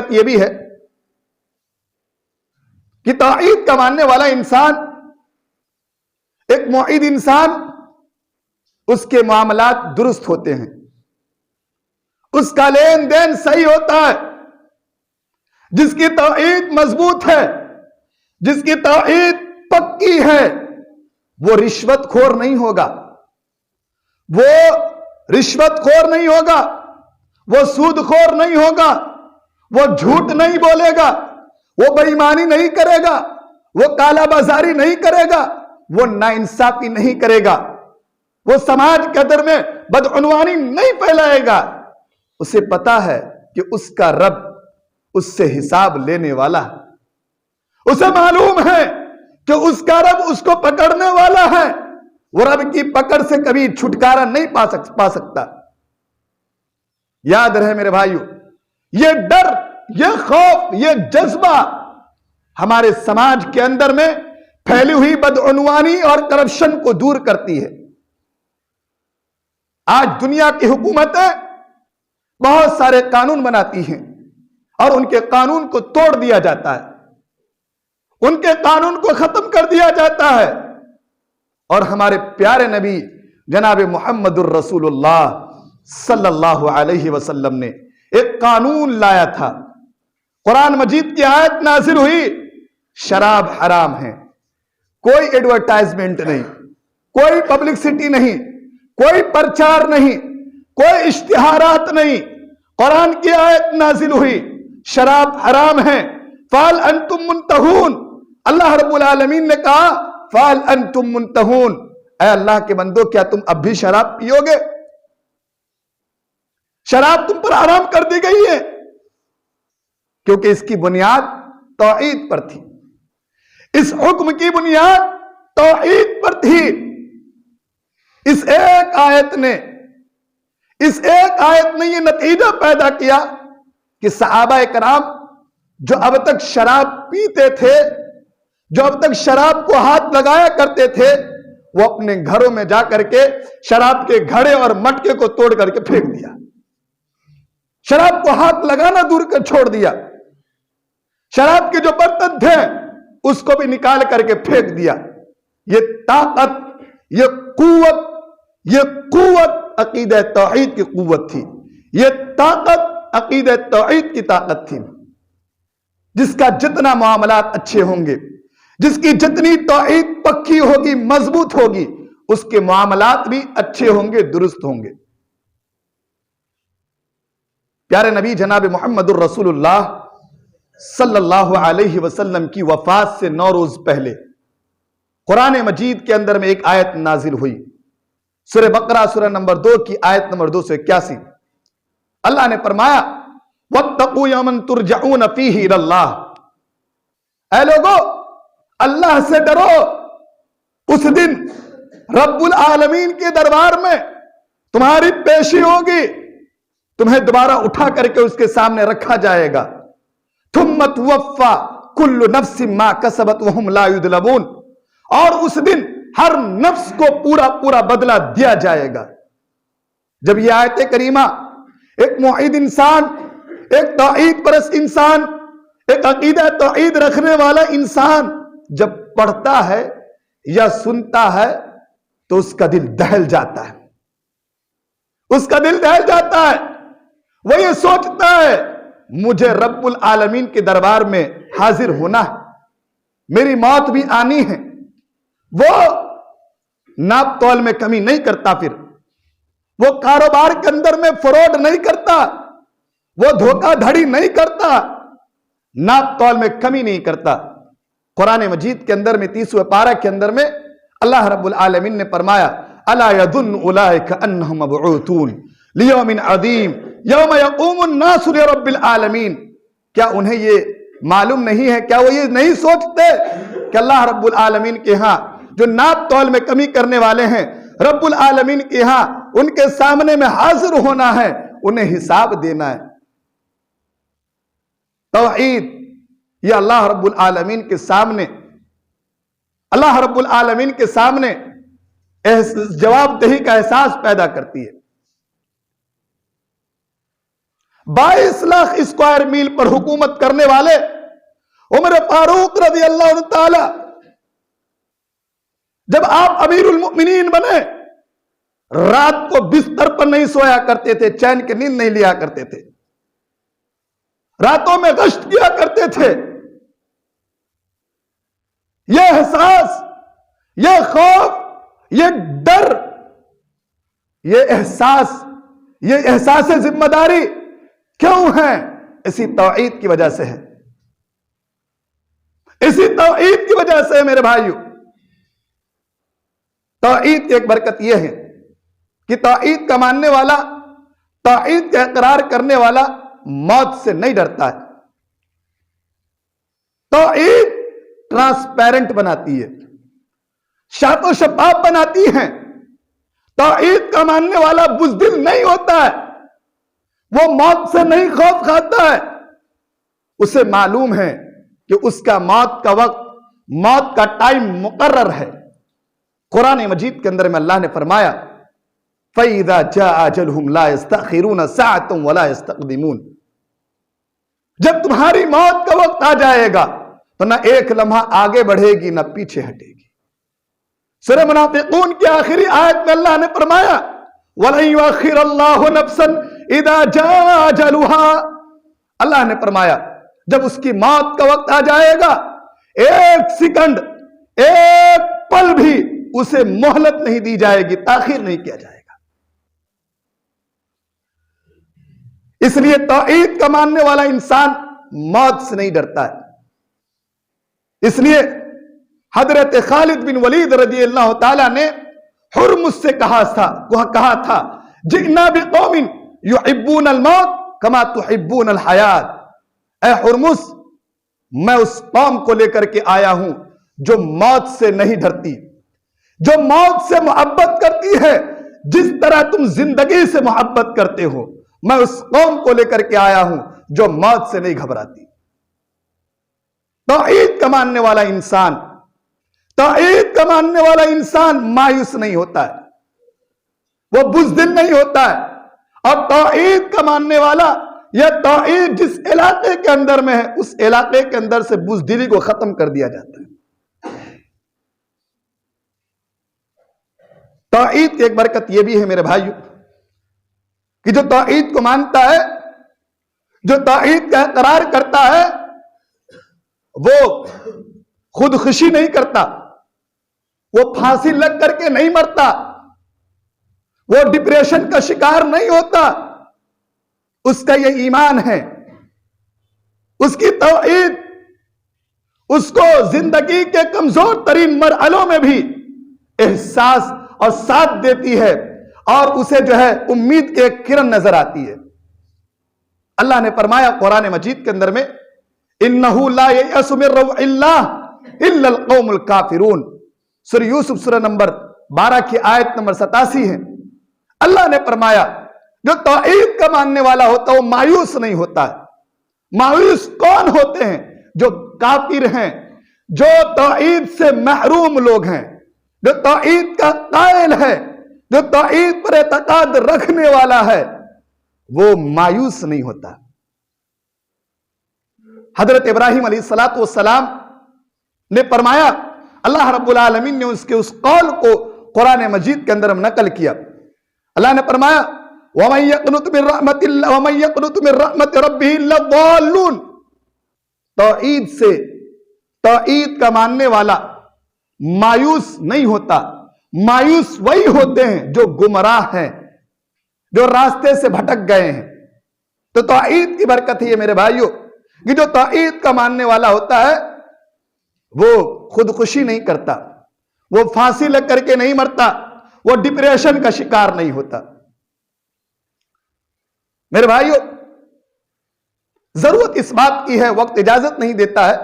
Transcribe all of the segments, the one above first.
हकीकत यह भी है कि तौहीद का मानने वाला इंसान, एक मुईद इंसान, उसके मामलात दुरुस्त होते हैं, उसका लेन देन सही होता है। जिसकी तौहीद मजबूत है, जिसकी तौहीद पक्की है, वो रिश्वतखोर नहीं होगा, वो रिश्वतखोर नहीं होगा, वो सूदखोर नहीं होगा, वो झूठ नहीं बोलेगा, वो बेईमानी नहीं करेगा, वो कालाबाजारी नहीं करेगा, वो नाइंसाफी नहीं करेगा, वो समाज के अंदर में बदउनवानी नहीं फैलाएगा। उसे पता है कि उसका रब उससे हिसाब लेने वाला है। उसे मालूम है कि उसका रब उसको पकड़ने वाला है। वो रब की पकड़ से कभी छुटकारा नहीं पा सकता। याद रहे मेरे भाइयों, ये डर, ये खौफ, ये जज्बा हमारे समाज के अंदर में फैली हुई बदउनवानी और करप्शन को दूर करती है। आज दुनिया की हुकूमतें बहुत सारे कानून बनाती हैं और उनके कानून को तोड़ दिया जाता है, उनके कानून को खत्म कर दिया जाता है। और हमारे प्यारे नबी जनाब मुहम्मदुर रसूलुल्लाह सल्लल्लाहु अलैहि वसल्लम ने एक कानून लाया था। कुरान मजीद की आयत नाजिल हुई, शराब हराम है, कोई एडवर्टाइजमेंट नहीं, कोई पब्लिसिटी नहीं, कोई प्रचार नहीं, कोई इश्तिहारात नहीं। कुरान की आयत नाजिल हुई, शराब हराम है, फाल अंतुम मुंतहून। अल्लाह रब्बुल आलमीन ने कहा फाल अंतुम मुंतहून, ऐ अल्लाह के बंदो, क्या तुम अब भी शराब पियोगे? शराब तुम पर हराम कर दी गई है, क्योंकि इसकी बुनियाद तौहीद पर थी। इस हुक्म की बुनियाद तौहीद पर थी। इस एक आयत ने यह नतीजा पैदा किया कि सहाबा कराम जो अब तक शराब पीते थे, जो अब तक शराब को हाथ लगाया करते थे, वो अपने घरों में जाकर के शराब के घड़े और मटके को तोड़ करके फेंक दिया। शराब को हाथ लगाना दूर कर छोड़ दिया। शराब के जो बर्तन थे उसको भी निकाल करके फेंक दिया। ये ताकत, ये कुव्वत अकीदे तौहीद की कुव्वत थी। ये ताकत अकीदे तौहीद की ताकत थी। जिसका जितना मामलात अच्छे होंगे, जिसकी जितनी तौहीद पक्की होगी, मजबूत होगी, उसके मामलात भी अच्छे होंगे, दुरुस्त होंगे। प्यारे नबी जनाब मुहम्मदुर रसूलुल्लाह सल्लल्लाहु अलैहि वसल्लम की वफात से 9 रोज पहले कुरान मजीद के अंदर में एक आयत नाजिल हुई, सूरह बकरा सूरह नंबर 2 की आयत नंबर 281। अल्लाह ने फरमाया वत्तकू यौमन तुरजऊन फीही इलल्लाह, ऐ लोगो अल्लाह से डरो, उस दिन रब्बुल आलमीन के दरबार में तुम्हारी पेशी होगी, तुम्हें दोबारा उठा करके उसके सामने रखा जाएगा। थुम्मा तुवफ्फा कुल्लु नफ्सिन मा कसबत वहुम ला युज़लमून, और उस दिन हर नफ्स को पूरा पूरा बदला दिया जाएगा। जब यह आयत करीमा एक मुईद इंसान, एक तौहीद परस्त इंसान, एक अकीदा तौहीद रखने वाला इंसान जब पढ़ता है या सुनता है तो उसका दिल दहल जाता है, उसका दिल दहल जाता है। वो ये सोचता है मुझे रब्बुल आलमीन के दरबार में हाजिर होना है, मेरी मौत भी आनी है। वो नाप तौल में कमी नहीं करता, फिर वो कारोबार के अंदर में फ्रॉड नहीं करता, वो धोखाधड़ी नहीं करता, नाप तौल में कमी नहीं करता। कुरान मजीद के अंदर में 30वें पारा के अंदर में अल्लाह रब्बुल आलमीन ने फरमाया अला यज़ुन्नु उलाइका अन्नहुम मबऊतून लियौमिन अज़ीम यौम यक़ूमुन नासु लिरब्बिल आलमीन। क्या उन्हें ये मालूम नहीं है, क्या वो ये नहीं सोचते कि अल्लाह रब्बुल आलमीन के यहां जो नाप तौल में कमी करने वाले हैं, रब्बुल आलमीन के यहां उनके सामने में हाजिर होना है, उन्हें हिसाब देना है। तौहीद ये अल्लाह रब्बुल आलमीन के सामने, अल्लाह रब्बुल आलमीन के सामने जवाबदेही का एहसास पैदा करती है। 22 लाख स्क्वायर मील पर हुकूमत करने वाले उमर फारूक रज़ी अल्लाह ताला, जब आप अमीरुल मुमिनीन बने, रात को बिस्तर पर नहीं सोया करते थे, चैन की नींद नहीं लिया करते थे, रातों में गश्त किया करते थे। यह एहसास, यह खौफ, यह डर, यह एहसास जिम्मेदारी क्यों है? इसी तौहीद की वजह से है, इसी तौहीद की वजह से है मेरे भाइयों। तौहीद की एक बरकत यह है कि तौहीद का मानने वाला, तौहीद का इकरार करने वाला मौत से नहीं डरता है। तौहीद ट्रांसपेरेंट बनाती है, शातो शफाफ बनाती है। तौहीद का मानने वाला बुज़दिल नहीं होता है, वो मौत से नहीं खौफ खाता है। उसे मालूम है कि उसका मौत का वक्त, मौत का टाइम मुकर्रर है। कुरान मजीद के अंदर में अल्लाह ने फरमाया, फ़इज़ा जाअ अजलहुम ला यस्तअखिरून सअतन वला यस्तक़दिमून। जब तुम्हारी मौत का वक्त आ जाएगा तो ना एक लम्हा आगे बढ़ेगी ना पीछे हटेगी। सूरह मुनाफिकून की आखिरी आयत में अल्लाह ने फरमाया, वलन युअख्खिरुल्लाहु नफ्सन इज़ा जाअ अजलुहा। अल्लाह ने फरमाया जब उसकी मौत का वक्त आ जाएगा, एक सेकंड, एक पल भी उसे मोहलत नहीं दी जाएगी, ताखीर नहीं किया जाएगा। इसलिए तौहीद का मानने वाला इंसान मौत से नहीं डरता है। इसलिए हजरत खालिद बिन वलीद रज़ी अल्लाह ताला ने हुर्मुस से कहा था, जिन्ना बिकौमिन युहिब्बूनल मौत कमा तुहिब्बूनल हयात। ऐ हुर्मुस, मैं उस कौम को लेकर के आया हूं जो मौत से नहीं डरती, जो मौत से मोहब्बत करती है जिस तरह तुम जिंदगी से मोहब्बत करते हो। मैं उस कौम को लेकर के आया हूं जो मौत से नहीं घबराती। तौहीद का मानने वाला इंसान, तौहीद का मानने वाला इंसान मायूस नहीं होता है, वो बुज़दिल नहीं होता है। और तौहीद का मानने वाला, यह तौहीद जिस इलाके के अंदर में है, उस इलाके के अंदर से बुज़दिली को खत्म कर दिया जाता है। तौहीद की एक बरकत यह भी है मेरे भाइयों कि जो तौहीद को मानता है, जो तौहीद का इकरार करता है, वो खुदकुशी नहीं करता, वो फांसी लग करके नहीं मरता, वो डिप्रेशन का शिकार नहीं होता। उसका यह ईमान है, उसकी तौहीद उसको जिंदगी के कमजोर तरीन मरहलों में भी एहसास और साथ देती है और उसे जो है उम्मीद की एक किरण नजर आती है। अल्लाह ने फरमाया कुरान मजीद के अंदर में, इन्नहु ला ययअसु मिन रौइल्लाह इल्लल कौमुल काफिरून। सूरह यूसुफ सूरह नंबर 12 की आयत नंबर 87 है। अल्लाह ने फरमाया जो तौहीद का मानने वाला होता है वो मायूस नहीं होता है। मायूस कौन होते हैं? जो काफिर हैं, जो तौहीद से महरूम लोग हैं, जो तौहीद का कायल है, जो तौहीद पर एतकाद रखने वाला है, वो मायूस नहीं होता। हजरत इब्राहिम अलैहिस्सलातु वस्सलाम ने फरमाया, अल्लाह रब्बुल आलमीन ने उसके उस कौल को कुरान मजीद के अंदर नकल किया। अल्लाह ने फरमाया, वमन यक़नुतु मिन रहमति रब्बिही इल्ला ज़ाल्लून। तौहीद से, तौहीद का मानने वाला मायूस नहीं होता। मायूस वही होते हैं जो गुमराह हैं, जो रास्ते से भटक गए हैं। तो तौहीद की बरकत है मेरे भाइयों कि जो तौहीद का मानने वाला होता है वो खुदकुशी नहीं करता, वो फांसी लग करके नहीं मरता, वो डिप्रेशन का शिकार नहीं होता। मेरे भाइयों, जरूरत इस बात की है, वक्त इजाजत नहीं देता है,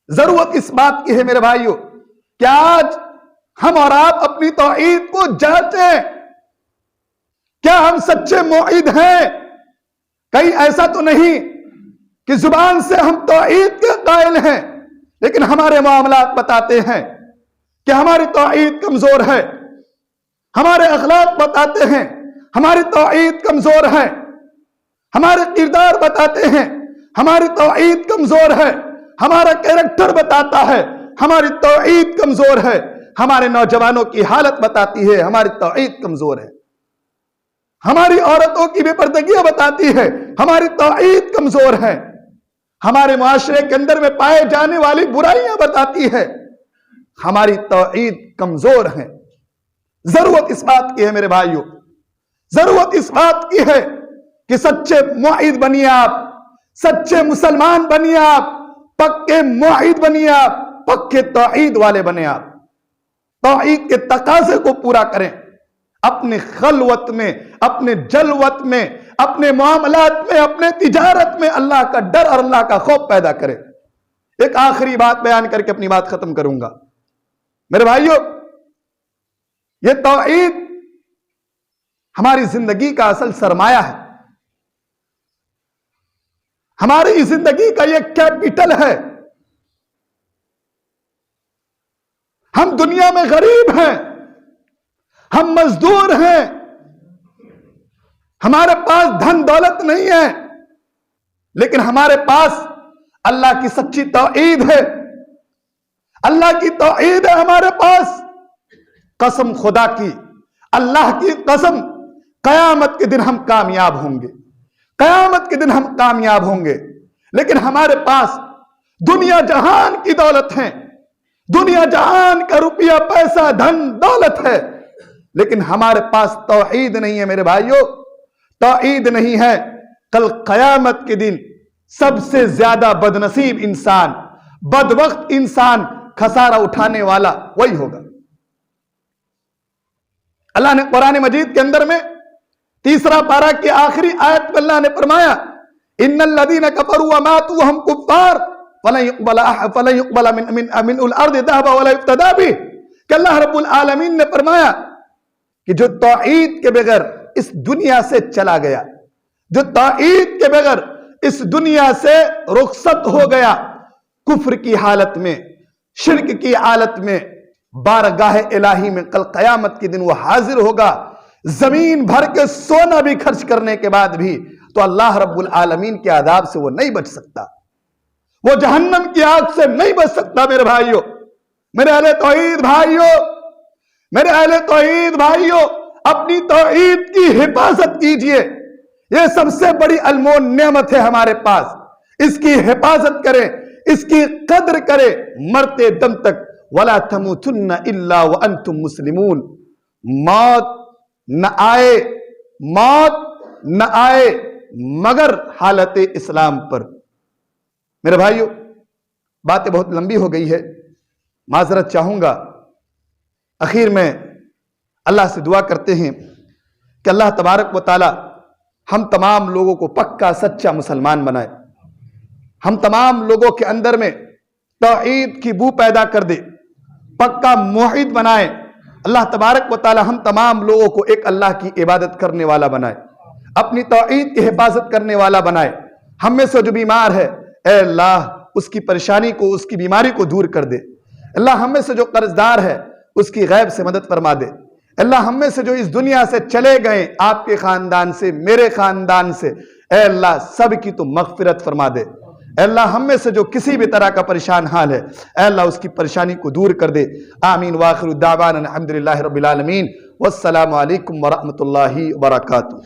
जरूरत इस बात की है मेरे भाइयों कि आज हम और आप अपनी तौहीद को जांचें। क्या हम सच्चे मुईद हैं? कहीं ऐसा तो नहीं कि जुबान से हम तौहीद के कायल हैं लेकिन हमारे मामलात बताते हैं कि हमारी तौहीद कमजोर है, हमारे अखलाक बताते हैं हमारी तौहीद कमजोर है, हमारे किरदार बताते हैं हमारी तौहीद कमजोर है, हमारा कैरेक्टर बताता है हमारी तौहीद कमजोर है, हमारे नौजवानों की हालत बताती है हमारी तौहीद कमजोर है, हमारी औरतों की बेपर्दगियां बताती है हमारी तौहीद कमजोर है, हमारे मुआशरे के अंदर में पाए जाने वाली बुराइयां बताती है हमारी तौहीद कमजोर है। जरूरत इस बात की है मेरे भाइयों, जरूरत इस बात की है कि सच्चे मुआहिद बनिए आप, सच्चे मुसलमान बनिए आप, पक्के मुआहिद बनिए आप, पक्के तौहीद वाले बने आप, तौहीद के तकाजे को पूरा करें, अपने खलवत में, अपने जलवत में, अपने मामलात में, अपने तिजारत में अल्लाह का डर और अल्लाह का खौफ पैदा करें। एक आखिरी बात बयान करके अपनी बात खत्म करूंगा। मेरे भाइयों, यह तौहीद हमारी जिंदगी का असल सरमाया है, हमारी जिंदगी का यह कैपिटल है। हम दुनिया में गरीब हैं, हम मजदूर हैं, हमारे पास धन दौलत नहीं है, लेकिन हमारे पास अल्लाह की सच्ची तौहीद है, अल्लाह की तौहीद है हमारे पास। कसम खुदा की, अल्लाह की कसम, कयामत के दिन हम कामयाब होंगे, कयामत के दिन हम कामयाब होंगे। लेकिन हमारे पास दुनिया जहान की दौलत है, दुनिया जहान का रुपया पैसा धन दौलत है, लेकिन हमारे पास तौहीद नहीं है मेरे भाइयों, तौहीद नहीं है। कल कयामत के दिन सबसे ज्यादा बदनसीब इंसान, बदवक्त इंसान, खसारा उठाने वाला वही होगा। अल्लाह ने कुरान मजीद के अंदर में तीसरा पारा की आखिरी आयत में अल्लाह ने फरमाया, इन्नल लदीना कफरू व मातू व हम कुफ्फार फलन युक़बला मिनहुल अर्द ज़हबा वला युफ़्तदा बिही। कि अल्लाह रब्बुल आलमीन ने फरमाया कि जो तौहीद के बगैर इस दुनिया से चला गया, जो तौहीद के बगैर इस दुनिया से रुखसत हो गया, कुफ्र की हालत में, शिर्क की हालत में, बारगाह इलाही में कल कयामत के दिन वो हाजिर होगा। जमीन भर के सोना भी खर्च करने के बाद भी तो अल्लाह रब्बुल आलमीन के अज़ाब से वो नहीं बच सकता, वो जहन्नम की आग से नहीं बच सकता। मेरे भाइयों, मेरे अहले तौहीद भाइयों, मेरे अहले तौहीद भाइयों, अपनी तौहीद की हिफाजत कीजिए। यह सबसे बड़ी अनमोल नेमत है हमारे पास, इसकी हिफाजत करें, इसकी कद्र करें मरते दम तक। वला तमूतुन्ना इल्ला व अंतुम मुस्लिमून। मौत न आए, मौत न आए मगर हालत इस्लाम पर। मेरे भाइयों, बातें बहुत लंबी हो गई है, माजरत चाहूंगा। आखिर में अल्लाह से दुआ करते हैं कि अल्लाह तबारक व तआला हम तमाम लोगों को पक्का सच्चा मुसलमान बनाए, हम तमाम लोगों के अंदर में तौहीद की बू पैदा कर दे, पक्का मुआहिद बनाए। अल्लाह तबारक व तआला हम तमाम लोगों को एक अल्लाह की इबादत करने वाला बनाए, अपनी तौहीद की हिफाजत करने वाला बनाए। हम में से जो बीमार है, ए अल्लाह उसकी परेशानी को, उसकी बीमारी को दूर कर दे। अल्लाह हम में से जो कर्जदार है उसकी गैब से मदद फरमा दे। अल्लाह हम में से जो इस दुनिया से चले गए, आपके खानदान से, मेरे खानदान से, ए अल्लाह सब की तो मगफिरत फरमा दे। अल्लाह हम में से जो किसी भी तरह का परेशान हाल है, अल्लाह उसकी परेशानी को दूर कर दे। आमीन। व आखिरु दावाना अल्हम्दुलिल्लाहि रब्बिल आलमीन। वस्सलामु अलैकुम व रहमतुल्लाहि व बरकातुहू।